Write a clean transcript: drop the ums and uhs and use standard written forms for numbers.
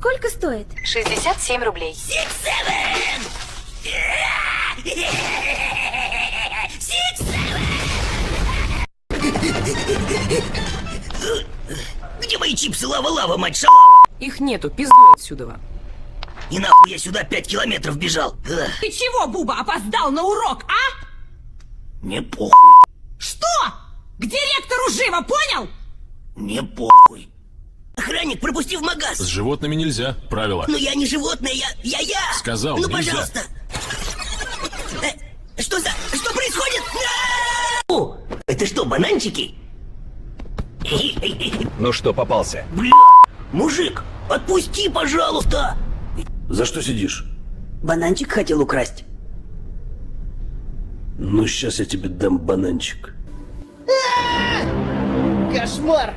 Сколько стоит? 67 рублей. Где мои чипсы лава-лава, мать шалава? Их нету, пиздуй отсюда. И нахуй я сюда 5 километров бежал. Ты чего, Буба, опоздал на урок, а? Не похуй, Что? К директору живо, понял? не похуй. Охранник, пропусти в магаз. С животными нельзя, правило. Ну я не животное, я. Сказал, Ну, нельзя. пожалуйста. Что происходит? О, это что, бананчики? Ну что, попался? Бля, мужик, отпусти, пожалуйста. За что сидишь? Бананчик хотел украсть. Ну, сейчас я тебе дам бананчик. Кошмар!